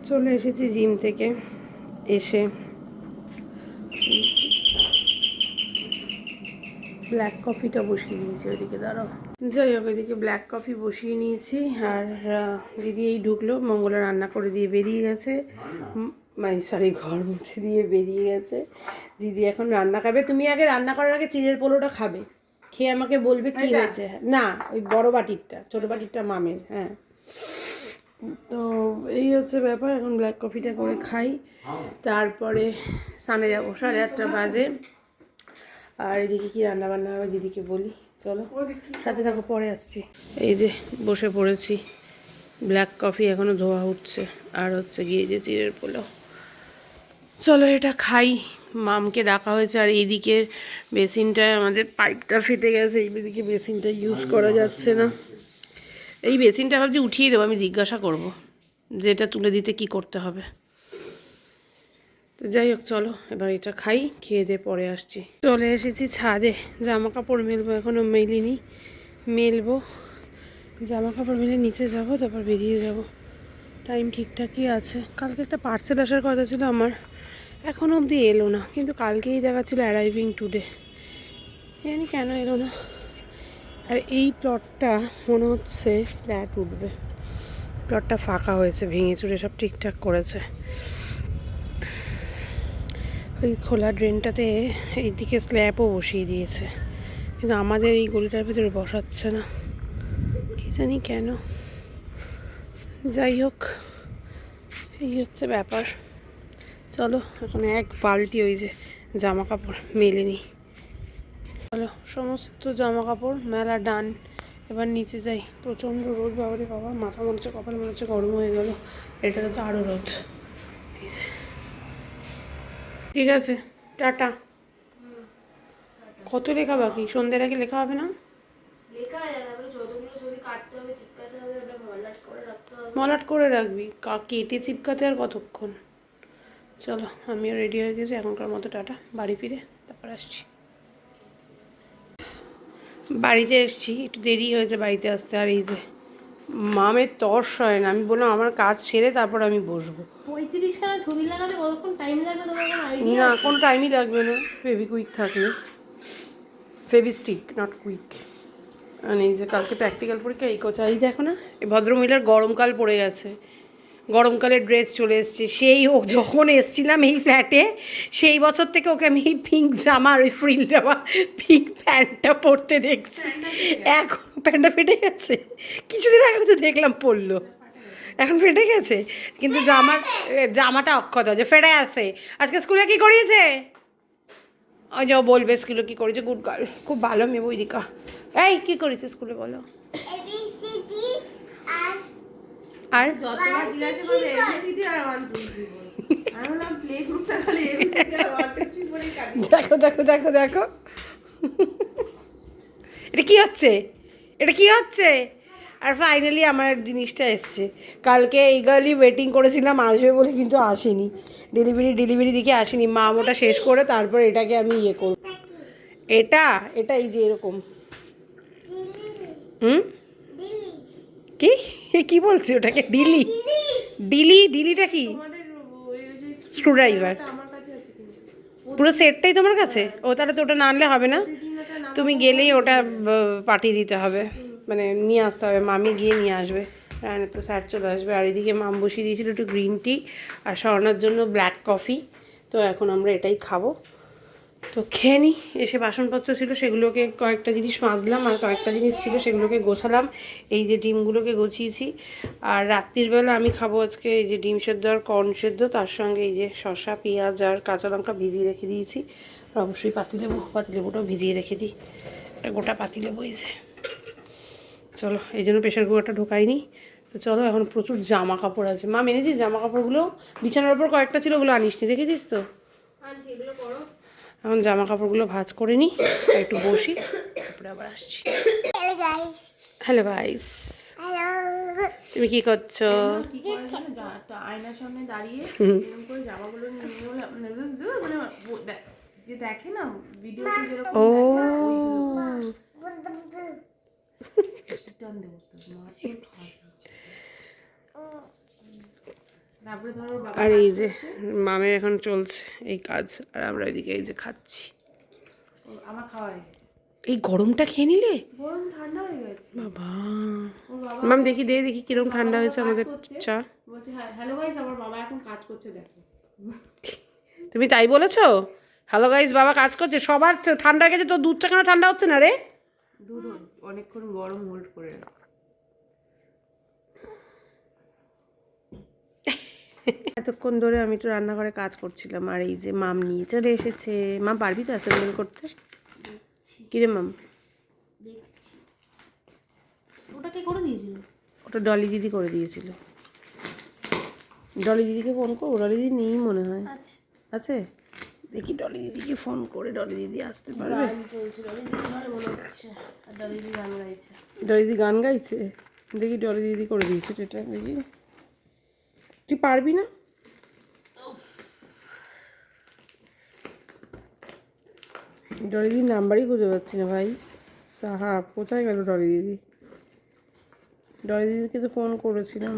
চলে এসেছি জিম থেকে এসে ব্ল্যাক কফিটা বসিয়ে নিয়েছি ওইদিকে। দাঁড়াও, যাই হোক, ওইদিকে ব্ল্যাক কফি বসিয়ে নিয়েছি। আর দিদি এই ঢুকলো, মঙ্গলা রান্না করে দিয়ে বেরিয়ে গেছে, মানে সরি ঘর মুছে দিয়ে বেরিয়ে গেছে। দিদি এখন রান্না খাবে। তুমি আগে রান্না করার আগে চিড়ের পোলোটা খাবে, খেয়ে আমাকে বলবে কি হয়েছে। না, ওই বড় বাটিরটা, ছোটো বাটিরটা মামের। হ্যাঁ, তো এই হচ্ছে ব্যাপার। এখন ব্ল্যাক কফিটা করে খাই, তারপরে স্নানে যাবো। 8:30 বাজে। আর এদিকে কি রান্না বান্না হবে দিদিকে বলি, চলো সাথে থাকো, পরে আসছি। এই যে বসে পড়েছি, ব্ল্যাক কফি এখনও ধোয়া উঠছে, আর হচ্ছে গিয়ে যে চিড়ের পোলাও। চলো এটা খাই। মামকে ডাকা হয়েছে। আর এইদিকের বেসিনটায় আমাদের পাইপটা ফেটে গেছে, এইদিকে বেসিনটা ইউজ করা যাচ্ছে না। এই বেসিনটা ভাবছি উঠিয়ে দেবো, আমি জিজ্ঞাসা করব যেটা তুলে দিতে কি করতে হবে। তো যাই হোক, চলো এবার এটা খাই, খেয়ে দিয়ে পরে আসছি। চলে এসেছি ছাদে, জামা কাপড় মেলবো, এখনও মেলিনি, মেলবো। জামা কাপড় মেলে নিচে যাব, তারপর বেরিয়ে যাব। টাইম ঠিকঠাকই আছে। কালকে একটা পার্সেল আসার কথা ছিল আমার, এখনও অবধি এলো না, কিন্তু কালকেই দেখাচ্ছিল অ্যারাইভিং টুডে। জানি কেন এলো না। আর এই প্লটটা মনে হচ্ছে ফ্ল্যাট উঠবে। প্লটটা ফাঁকা হয়েছে, ভেঙে চুরে সব ঠিকঠাক করেছে। ওই খোলা ড্রেনটাতে এইদিকে স্ল্যাবও বসিয়ে দিয়েছে, কিন্তু আমাদের এই গলিটার ভিতরে বসাচ্ছে না, কি জানি কেন। যাই হোক, এই হচ্ছে ব্যাপার। চলো এখন এক বালতি ওই যে জামা কাপড় মেলে নিই। চলো, সমস্ত জামা কাপড় মেলা ডান। এবার নিচে যাই। প্রচণ্ড রোদ, বাবারে বাবা, মাথা মনে হচ্ছে, কপাল মনে হচ্ছে গরম হয়ে গেল। এটাতে তো আরও রোদ। ঠিক আছে, টাটা। কত লেখা বাকি? সন্ধ্যের আগে লেখা হবে না? মলাট করে রাখবি, কেটে চিপকাতে আর কতক্ষণ। চলো, আমিও রেডি হয়ে গেছি এখনকার মতো। টাটা, বাড়ি ফিরে তারপর আসছি। বাড়িতে এসছি, একটু দেরি হয়েছে বাড়িতে আসতে। আর এই যে মামের তর্স হয় না, আমি বললাম আমার কাজ সেরে তারপর আমি বসবো। 35খানা ছবি লাগাতে কতক্ষণ টাইম লাগবে তোমার কোনো আইডিয়া? না, কোনো টাইমই লাগবে না, ফেভিকুইক থাকলে। Fevistik, not quick. মানে এই যে কালকে প্র্যাকটিক্যাল পরীক্ষা, এই কোচা, এই দেখো না, এই ভদ্রমহিলার গরমকাল পড়ে গেছে, গরমকালের ড্রেস চলে এসছে। সেই ও যখন এসছিলাম এই ফ্ল্যাটে, সেই বছর থেকে ওকে আমি পিঙ্ক জামা আর ওই ফ্রিল দেওয়া পিঙ্ক প্যান্টটা পরতে দেখছি। এখন প্যান্টটা ফেটে গেছে, কিছুদিন আগে তো দেখলাম পরলো, এখন ফেটে গেছে। কিন্তু জামাটা অক্ষত আছে, ফেটে আছে। আজকে স্কুলে কি করিয়েছে? ওই যে ও বলবে স্কুলে কী করেছে। গুড গার্ল, খুব ভালো মেয়ে বৈদিকা। এই কী করেছে স্কুলে বলো? আর যতবার জিজ্ঞাসা করবে এবিসিডি আর 1 2 3 বল। আমি বললাম প্লে গ্রুপটা খালি এবিসিডি আর 1 2 3 বলেই কাটি। দেখো দেখো দেখো দেখো, এটা কি হচ্ছে, এটা কি হচ্ছে? আর ফাইনালি আমার জিনিসটা এসছে। কালকে এইগালি ওয়েটিং করেছিলাম আসবে বলে, কিন্তু আসেনি। ডেলিভারি দিকে আসেনি। মা ওটা শেষ করে তারপর এটাকে আমি ইয়ে করব। এটা এটা এই যে এরকম। হুম, কি কি বলছি ওটাকে? ডিলি ডিলি ডিলিটা কি? তোমাদের ওই যে স্ক্রুড্রাইভার আমার কাছে আছে কিন্তু। পুরো সেটটাই তোমার কাছে? ও তাহলে তো ওটা না আনলে হবে না, তুমি গেলেই ওটা পাঠিয়ে দিতে হবে, মানে নিয়ে আসতে হবে। মামি গিয়ে নিয়ে আসবে, রায়নের তো স্যার চলে আসবে। আর এদিকে মাম বসিয়ে দিয়েছিল একটু গ্রিন টি, আর স্বর্ণার জন্য ব্ল্যাক কফি। তো এখন আমরা এটাই খাবো। তো খেয়ে নিই। এসে বাসনপত্র ছিল সেগুলোকে কয়েকটা জিনিস মাজলাম, আর কয়েকটা জিনিস ছিল সেগুলোকে গোছালাম। এই যে ডিমগুলোকে গুছিয়েছি। আর রাত্রিবেলা আমি খাবো আজকে এই যে ডিম সেদ্ধ আর কর্ন সেদ্ধ, তার সঙ্গে এই যে শসা, পেঁয়াজ আর কাঁচা লঙ্কা ভিজিয়ে রেখে দিয়েছি। আর অবশ্যই পাতিলেবুটাও ভিজিয়ে রেখে দিই, একটা গোটা পাতিলেবু। এই যে চলো, এই জন্য প্রেশার কুকারটা ঢোকাইনি। তো চলো, এখন প্রচুর জামা কাপড় আছে। মা এনেছিস জামা কাপড়গুলো? বিছানার ওপর কয়েকটা ছিল, ওগুলো আনিস নি, দেখেছিস তো? আনছি, এগুলো করো। এখন জামা কাপড়গুলো ভাঁজ করে নিই, একটু বসি, তারপরে আবার আসছি। হ্যালো গাইস, তুমি কি করছো? কি করে জানো, একটা আয়নার সামনে দাঁড়িয়ে এরকম করে জামাগুলো নিয়ে মানে যে দেখে না ভিডিওতে যেরকম ও টান দেবো তো মার খাবে। তারপরে ধরো বাবা আর এই যে মামের এখন চলছে এই কাজ, আর আমরা এদিকে এই যে খাচ্ছি। আমার খাওয়া হয়ে গেছে। এই গরমটা খেয়ে নিলে গরম ঠান্ডা হয়ে গেছে। বাবা। ওর বাবা মাম দেখি দেখি কিরকম ঠান্ডা হয়েছে আমাদের চা। বলছে হ্যালো গাইস, আমার বাবা এখন কাজ করছে দেখো। তুমি তাই বলেছো? হ্যালো গাইস, বাবা কাজ করছে, সবার ঠান্ডা হয়ে গেছে, তো দুধটা কেন ঠান্ডা হচ্ছে না রে? দুধ অনেকক্ষণ গরম হোল্ড করে রাখ। এতক্ষণ ধরে আমি একটু রান্নাঘরে কাজ করছিলাম, আর এই যে মাম নিয়ে চলে এসেছে। মা পারবি তো অ্যাসেম্বল করতে? কিরে মাম? ওটা কে করে দিয়েছিল? ওটা ডলি দিদি করে দিয়েছিল। ডলি দিদিকে ফোন করো, ডলি দিদি নেই মনে হয়। আচ্ছা, আছে, দেখি ডলি দিদিকে ফোন করে ডলি দিদি আসতে পারবে। গান চলছিল দিদি ঘরে মনে হচ্ছে, আর দিদি গান গাইছে। ডলি দিদি গান গাইছে, দেখি ডলি দিদি করে দিয়েছে এটা, দেখি তুই পারবি না? ডলি দিদির নাম্বারই খুঁজে পাচ্ছি না ভাই। সাহাব কোথায় গেল ডলি দিদি? ডলি দিদিকে তো ফোন করেছিলাম,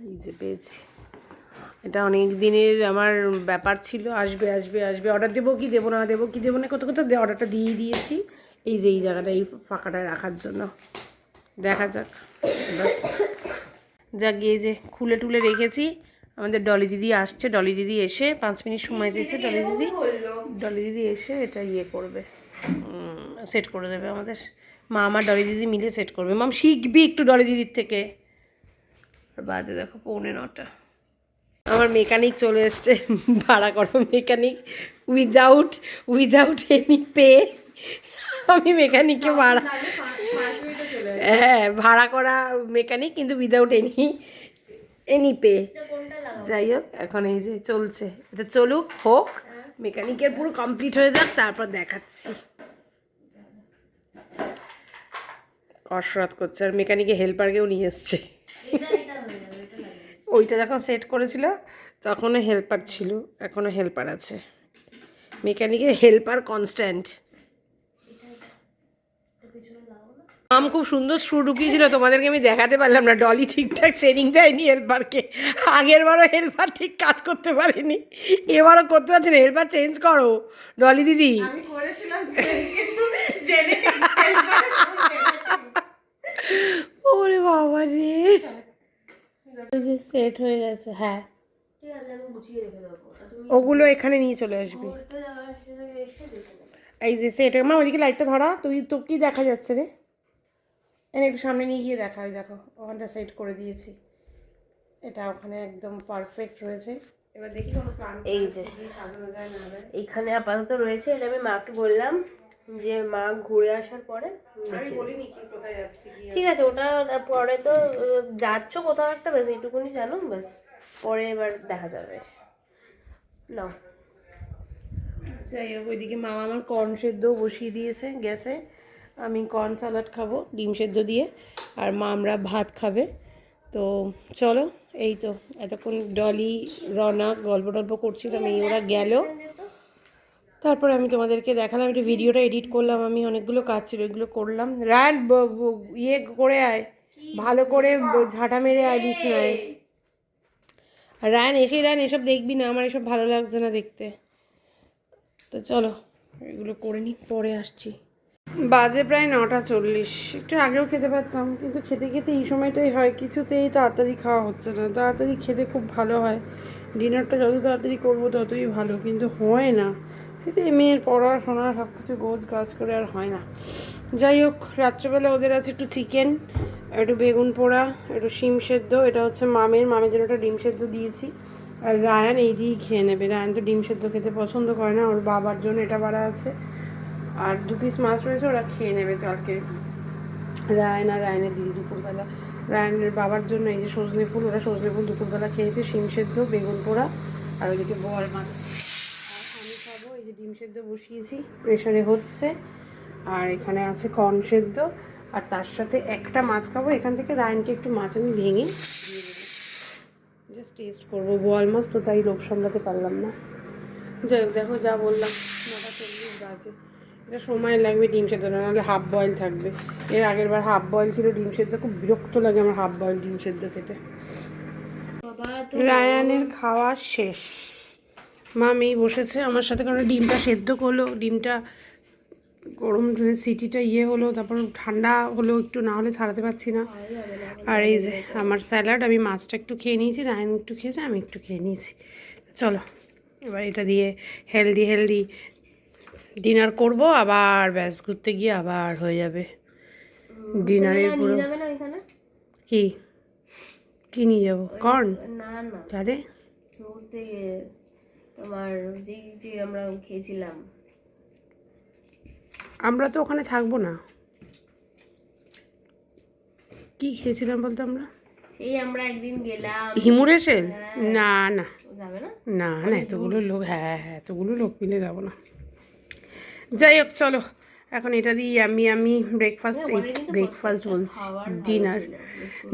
এই যে পেয়েছি। এটা অনেক দিনের আমার ব্যাপার ছিল, আসবে আসবে আসবে, অর্ডার দেবো কি দেবো না, দেবো কি দেবো না, কত কত অর্ডারটা দিয়ে দিয়েছি। এই যে এই জায়গাটা, এই ফাঁকাটায় রাখার জন্য। দেখা যাক যাক গিয়ে যে খুলে টুলে রেখেছি। আমাদের ডলি দিদি আসছে, ডলি দিদি এসে 5 মিনিট সময় দিয়েছে। ডলি দিদি এসে এটা ইয়ে করবে, সেট করে দেবে আমাদের। মা আমার ডলি দিদি মিলে সেট করবে। মাম শিখবি একটু ডলি দিদির থেকে। আর বাজে দেখো 8:45। আমার মেকানিক চলে এসছে, ভাড়া করো মেকানিক, উইদাউট এনি পে। আমি মেকানিককে ভাড়া, হ্যাঁ ভাড়া করা মেকানিক, কিন্তু উইদাউট এনি পে। যাই হোক, এখন এই যে চলছে, এটা চলুক হোক, মেকানিকের পুরো কমপ্লিট হয়ে যাক, তারপর দেখাচ্ছি। কসরত করছে, আর মেকানিকে হেল্পারকেও নিয়ে এসছে। ওইটা যখন সেট করেছিল তখনও হেল্পার ছিল, এখনও হেল্পার আছে। মেকানিকের হেল্পার কনস্ট্যান্ট। মাম খুব সুন্দর স্ক্রু ঢুকিয়েছিল, তোমাদেরকে আমি দেখাতে পারলাম না। ডলি ঠিকঠাক ট্রেনিং দেয়নি হেল্পারকে। আগের বারও হেল্পার ঠিক কাজ করতে পারেনি, এবারও করতে পারছে না। হেল্পার চেঞ্জ করো ডলি দিদি। আমি করেছিলাম কিন্তু জেনে ওরে বাবা রে, সেট হয়ে গেছে। হ্যাঁ ঠিক আছে, আমি গুছিয়ে রেখে দেবো। ওগুলো এখানে নিয়ে চলে আসবি। এই যে সেট, মা ওইদিকে লাইটটা ধরা, তো কি দেখা যাচ্ছে রে? এনে একটু সামনে নিয়ে গিয়ে দেখা, ওই দেখো ওখানটা সেট করে দিয়েছি। এটা ওখানে একদম পারফেক্ট রয়েছে। এবার দেখি কোনো প্ল্যান এই যে সাজানো যায় না যায়। এইখানে আপাতত রয়েছে, এটা আমি মাকে বললাম যে মা ঘুরে আসার পরে আমি বলিনি কি কোথায় যাচ্ছি কি। ঠিক আছে, ওটা পরে তো যাচ্ছ কোথাও একটা, বেশ এইটুকুনি জানো, ব্যাস পরে এবার দেখা যাবে। নাও যাই হোক, ওইদিকে মামা আমার কর্ন সেদ্ধ বসিয়ে দিয়েছে গ্যাসে। আমি কর্ন স্যালাড খাবো ডিম সেদ্ধ দিয়ে, আর মা আমরা ভাত খাবে। তো চলো, এই তো এতক্ষণ ডলি রনা গল্প টল্প করছিলাম, এই ওরা গেল। তারপরে আমি তোমাদেরকে দেখালাম, একটু ভিডিওটা এডিট করলাম, আমি অনেকগুলো কাজ ছিল ওইগুলো করলাম। রায়ন ইয়ে করে আয়, ভালো করে ঝাঁটা মেরে আয় বিছনায়। আর রায়ন এসব দেখবি না, আমার এসব ভালো লাগছে না দেখতে। তো চলো এগুলো করে নিই, পরে আসছি। বাজে প্রায় 9:40। একটু আগেও খেতে পারতাম, কিন্তু খেতে খেতে এই সময়টাই হয়, কিছুতেই তাড়াতাড়ি খাওয়া হচ্ছে না। তাড়াতাড়ি খেতে খুব ভালো হয়, ডিনারটা যত তাড়াতাড়ি করবো ততই ভালো, কিন্তু হয় না। সেটা মেয়ের পড়াশোনা সব কিছু গোছ গাছ করে আর হয় না। যাই হোক, রাত্রেবেলা ওদের আছে একটু চিকেন, একটু বেগুন পোড়া, একটু শিম সেদ্ধ। এটা হচ্ছে মামের জন্য একটা ডিম সেদ্ধ দিয়েছি। আর রায়ান এই দিয়েই খেয়ে নেবে। রায়ান তো ডিম সেদ্ধ খেতে পছন্দ করে না, ওর বাবার জন্য এটা বাড়া আছে। আর 2 পিস মাছ রয়েছে, ওরা খেয়ে নেবে কালকে। রায়ান আর রায়ানের দিদি দুপুরবেলা, রায়ানের বাবার জন্য এই যে সজনে ফুল, ওরা সজনে ফুল দুপুরবেলা খেয়েছে, শিম সেদ্ধ, বেগুন পোড়া, আর ওইদিকে বোয়াল মাছ। আর আমি খাবো এই যে ডিম সেদ্ধ বসিয়েছি, প্রেশারে হচ্ছে। আর এখানে আছে কর্ন সেদ্ধ, আর তার সাথে একটা মাছ খাবো। এখান থেকে রায়ানকে একটু মাছ আমি ভেঙে দিয়ে দেবো, জাস্ট টেস্ট করবো। বোয়াল মাছ তো তাই লোভ সামলাতে পারলাম না। যাই হোক, দেখো যা বললাম, 9:40 বাজে। এটা সময় লাগবে ডিম সেদ্ধ, নাহলে হাফ বয়েল থাকবে। এর আগের বার হাফ বয়েল ছিল ডিম সেদ্ধ, খুব বিরক্ত লাগে আমার হাফ বয়েল ডিম সেদ্ধ খেতে। বাবা তো রায়ানের খাওয়া শেষ, মামি বসেছে আমার সাথে, কারণ ডিমটা সেদ্ধ করলো, ডিমটা গরম সিটিটা হলো, তারপর ঠান্ডা হলো একটু, না হলে ছাড়াতে পারছি না। আর এই যে আমার স্যালাড, আমি মাছটা একটু খেয়ে নিয়েছি, রায়ান একটু খেয়েছে, আমি একটু খেয়ে নিয়েছি। চলো এবার এটা দিয়ে হেলদি ডিনার করব, আবার ব্যাস ঘুরতে গিয়ে আবার হয়ে যাবে ডিনারের পুরো। যাবে না এখানে কি কি নিয়ে যাবো? কর্ন? না না তাহলে ঘুরতে তোমার যে আমরা খেয়েছিলাম, আমরা তো ওখানে থাকবো না। কি খেয়েছিলাম বলতে আমরা? সেই আমরা একদিন গেলাম হিমুরে সেল? না না যাবে না না না, এতগুলো লোক, হ্যাঁ এতগুলো লোক মিলে যাবো না। যাই হোক চলো, এখন এটা দিয়ে আমি ব্রেকফাস্ট বলছি,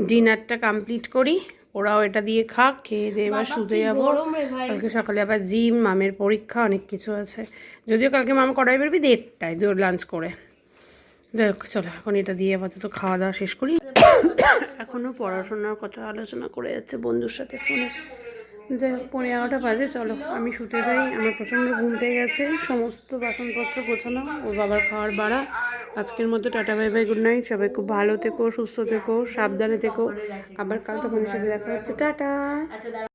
ডিনারটা কমপ্লিট করি, ওরাও এটা দিয়ে খাক, খেয়ে দিয়ে এবার শুতে যাবো। গরম রে ভাই। কালকে সকালে আবার জিম, মামের পরীক্ষা, অনেক কিছু আছে, যদিও কালকে মামা কড়াই বেরবি 1:30টায় লাঞ্চ করে। যাই হোক চলো, এখন এটা দিয়ে আপাতত খাওয়া দাওয়া শেষ করি। এখনও পড়াশোনার কথা আলোচনা করে যাচ্ছে বন্ধুর সাথে ফোনে। যাই হোক 11:30 বাজে, চলো আমি শুতে যাই, আমার প্রচণ্ড ঘুম পেয়ে গেছে, সমস্ত বাসনপত্র গোছানো, ওর বাবার খাওয়ার বাড়া। আজকের মতো tata bye bye, good night, সবাই খুব ভালো থেকো, সুস্থ থেকো, সাবধানে থেকো, আবার কাল তোমাদের সাথে দেখা হচ্ছে, টাটা।